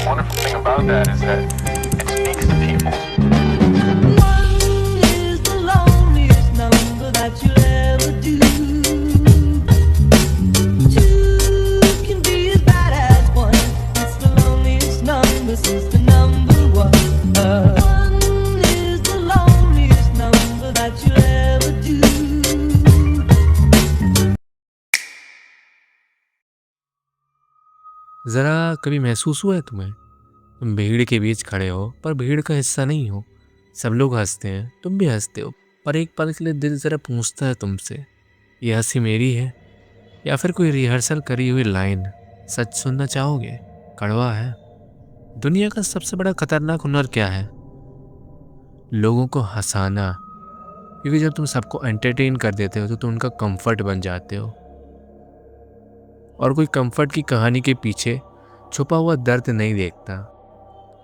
wonderful thing about that is that it speaks to people. One is the loneliest number that you'll ever do. Two can be as bad as one. It's the loneliest number since the number one. One is the loneliest number that you'll ever do. ज़रा कभी महसूस हुआ है तुम्हें? तुम भीड़ के बीच खड़े हो पर भीड़ का हिस्सा नहीं हो। सब लोग हंसते हैं, तुम भी हंसते हो, पर एक पल के लिए दिल ज़रा पूछता है तुमसे, ये हंसी मेरी है या फिर कोई रिहर्सल करी हुई लाइन? सच सुनना चाहोगे? कड़वा है। दुनिया का सबसे बड़ा खतरनाक हुनर क्या है? लोगों को हंसाना। क्योंकि जब तुम सबको एंटरटेन कर देते हो तो तुम उनका कंफर्ट बन जाते हो, और कोई कंफर्ट की कहानी के पीछे छुपा हुआ दर्द नहीं देखता।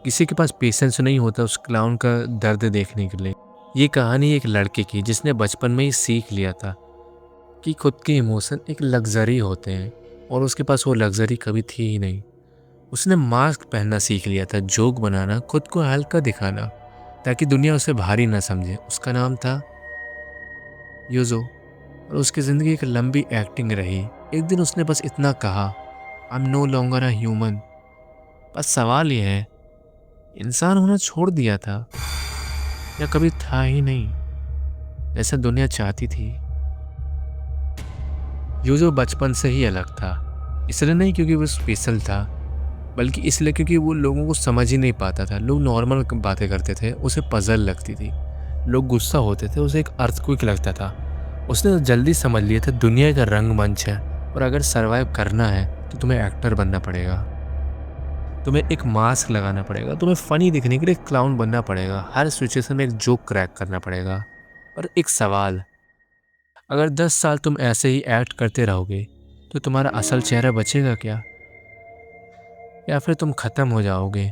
किसी के पास पेशेंस नहीं होता उस क्लाउन का दर्द देखने के लिए। ये कहानी एक लड़के की जिसने बचपन में ही सीख लिया था कि खुद के इमोशन एक लग्जरी होते हैं, और उसके पास वो लग्जरी कभी थी ही नहीं। उसने मास्क पहनना सीख लिया था, जोक बनाना, खुद को हल्का दिखाना, ताकि दुनिया उसे भारी ना समझे। उसका नाम था यूजो, और उसकी ज़िंदगी एक लंबी एक्टिंग रही। एक दिन उसने बस इतना कहा, I am no longer a human. बस सवाल यह है, इंसान होना छोड़ दिया था या कभी था ही नहीं, जैसा दुनिया चाहती थी? यूजो बचपन से ही अलग था, इसलिए नहीं क्योंकि वो स्पेशल था, बल्कि इसलिए क्योंकि वो लोगों को समझ ही नहीं पाता था। लोग नॉर्मल बातें करते थे, उसे पजल लगती थी। लोग गुस्सा होते थे, उसे एक अर्थक्वेक लगता था। उसने जल्दी समझ लिया था दुनिया का रंगमंच है, और अगर सरवाइव करना है तो तुम्हें एक्टर बनना पड़ेगा। तुम्हें एक मास्क लगाना पड़ेगा, तुम्हें फ़नी दिखने के लिए क्लाउन बनना पड़ेगा, हर सिचुएशन में एक जोक क्रैक करना पड़ेगा। और एक सवाल, अगर 10 साल तुम ऐसे ही एक्ट करते रहोगे तो तुम्हारा असल चेहरा बचेगा क्या? या फिर तुम ख़त्म हो जाओगे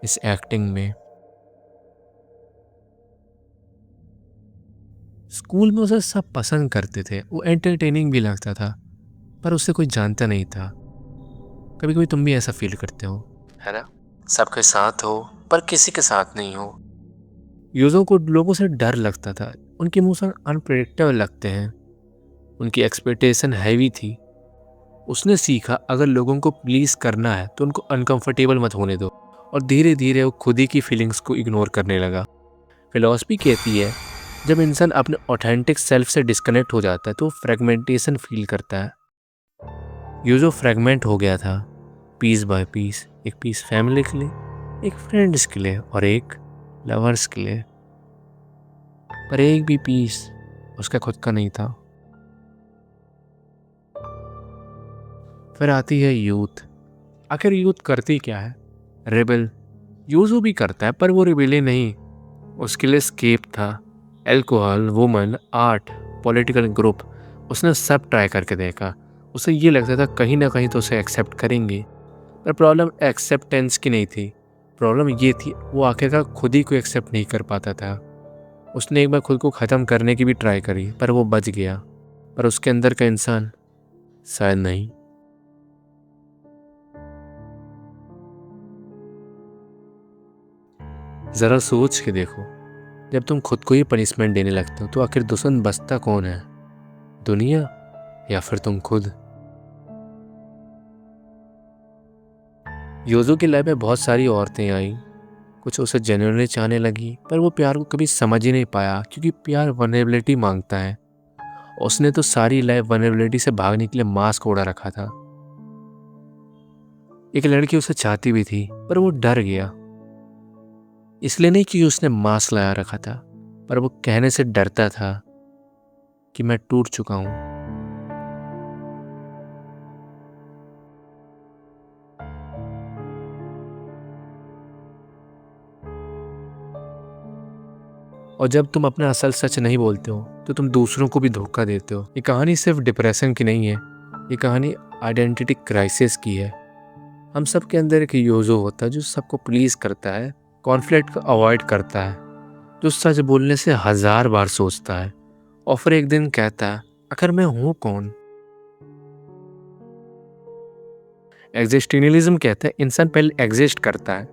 इस एक्टिंग में? स्कूल में उसे सब पसंद करते थे, वो एंटरटेनिंग भी लगता था, पर उसे कोई जानता नहीं था। कभी कभी तुम भी ऐसा फील करते हो, है ना? सबके साथ हो पर किसी के साथ नहीं हो। यूजों को लोगों से डर लगता था, उनके इमोशन अनप्रेडिक्टेबल लगते हैं, उनकी एक्सपेक्टेशन हैवी थी। उसने सीखा अगर लोगों को प्लीज़ करना है तो उनको अनकंफर्टेबल मत होने दो, और धीरे धीरे वो खुद ही की फीलिंग्स को इग्नोर करने लगा। फिलॉसफी कहती है जब इंसान अपने ऑथेंटिक सेल्फ से डिस्कनेक्ट हो जाता है तो फ्रेगमेंटेशन फील करता है। यूजो फ्रेगमेंट हो गया था, पीस बाय पीस। एक पीस फैमिली के लिए, एक फ्रेंड्स के लिए, और एक लवर्स के लिए, पर एक भी पीस उसका खुद का नहीं था। फिर आती है यूथ। आखिर यूथ करती क्या है? रेबल। यूजो भी करता है, पर वो रिबेलियन नहीं, उसके लिए स्केप था। Alcohol, woman, art, political group, उसने सब ट्राई करके देखा। उसे ये लगता था कहीं ना कहीं तो उसे एक्सेप्ट करेंगे, पर प्रॉब्लम एक्सेप्टेंस की नहीं थी। प्रॉब्लम ये थी वो आखिरकार खुद ही को एक्सेप्ट नहीं कर पाता था। उसने एक बार खुद को ख़त्म करने की भी ट्राई करी, पर वो बच गया, पर उसके अंदर का इंसान शायद नहीं। ज़रा सोच के देखो, जब तुम खुद को ही पनिशमेंट देने लगते हो तो आखिर दुश्मन बचता कौन है? दुनिया या फिर तुम खुद? योजो की लाइफ में बहुत सारी औरतें आई, कुछ उसे जेन्युइनली चाहने लगी, पर वो प्यार को कभी समझ ही नहीं पाया, क्योंकि प्यार वल्नरेबिलिटी मांगता है। उसने तो सारी लाइफ वल्नरेबिलिटी से भागने के लिए मास्क ओढ़ा रखा था। एक लड़की उसे चाहती भी थी, पर वो डर गया, इसलिए नहीं कि उसने मास्क लगा रखा था, पर वो कहने से डरता था कि मैं टूट चुका हूं। और जब तुम अपना असल सच नहीं बोलते हो तो तुम दूसरों को भी धोखा देते हो। ये कहानी सिर्फ डिप्रेशन की नहीं है, ये कहानी आइडेंटिटी क्राइसिस की है। हम सब के अंदर एक योजो होता है जो सबको प्लीज करता है, कॉन्फ्लिक्ट को अवॉइड करता है, जो सच बोलने से 1000 बार सोचता है, और फिर एक दिन कहता है आखिर मैं हूँ कौन? एग्जिस्टेंशियलिज्म कहता है इंसान पहले एग्जिस्ट करता है,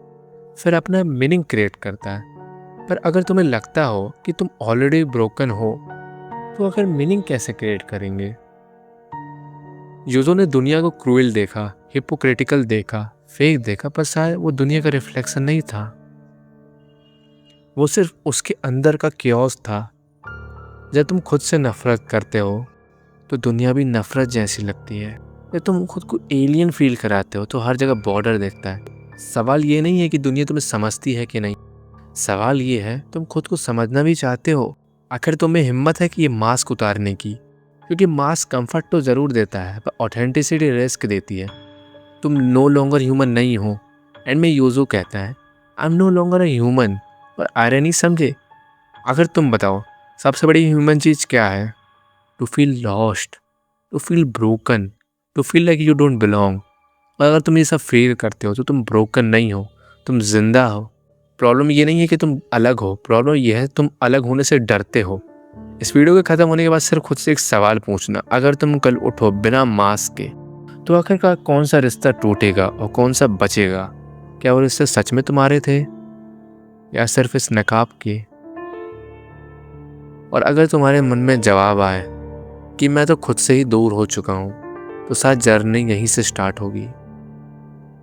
फिर अपना मीनिंग क्रिएट करता है। पर अगर तुम्हें लगता हो कि तुम ऑलरेडी ब्रोकन हो, तो अगर मीनिंग कैसे क्रिएट करेंगे? यूजो ने दुनिया को क्रूएल देखा, हिपोक्रिटिकल देखा, फेक देखा, पर शायद वो दुनिया का रिफ्लेक्शन नहीं था, वो सिर्फ उसके अंदर का क्योस था। जब तुम खुद से नफरत करते हो तो दुनिया भी नफरत जैसी लगती है। जब तुम खुद को एलियन फील कराते हो तो हर जगह बॉर्डर देखता है। सवाल ये नहीं है कि दुनिया तुम्हें समझती है कि नहीं, सवाल ये है तुम खुद को समझना भी चाहते हो। आखिर तुम्हें हिम्मत है कि ये मास्क उतारने की? क्योंकि मास्क कंफर्ट तो ज़रूर देता है पर ऑथेंटिसिटी रिस्क देती है। तुम नो लॉन्गर ह्यूमन नहीं हो। एंड में यूजो कहता है I am no longer a human. पर आयरनी समझे, अगर तुम बताओ सबसे बड़ी ह्यूमन चीज़ क्या है? To feel lost, to feel broken, to feel like you don't belong. और अगर तुम ये सब फील करते हो तो तुम ब्रोकन नहीं हो, तुम जिंदा हो। प्रॉब्लम ये नहीं है कि तुम अलग हो, प्रॉब्लम ये है तुम अलग होने से डरते हो। इस वीडियो के ख़त्म होने के बाद सिर्फ खुद से एक सवाल पूछना, अगर तुम कल उठो बिना मास्क के तो आखिरकार कौन सा रिश्ता टूटेगा और कौन सा बचेगा? क्या वो रिश्ते सच में तुम्हारे थे या सिर्फ इस नकाब के? और अगर तुम्हारे मन में जवाब आए कि मैं तो खुद से ही दूर हो चुका हूँ, तो शायद जर्नी यहीं से स्टार्ट होगी।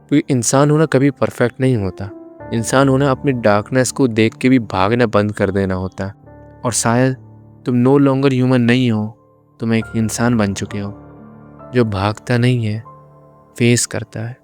क्योंकि इंसान होना कभी परफेक्ट नहीं होता। इंसान होना अपनी डार्कनेस को देख के भी भागना बंद कर देना होता है। और शायद तुम नो लॉन्गर ह्यूमन नहीं हो, तुम एक इंसान बन चुके हो जो भागता नहीं है, फेस करता है।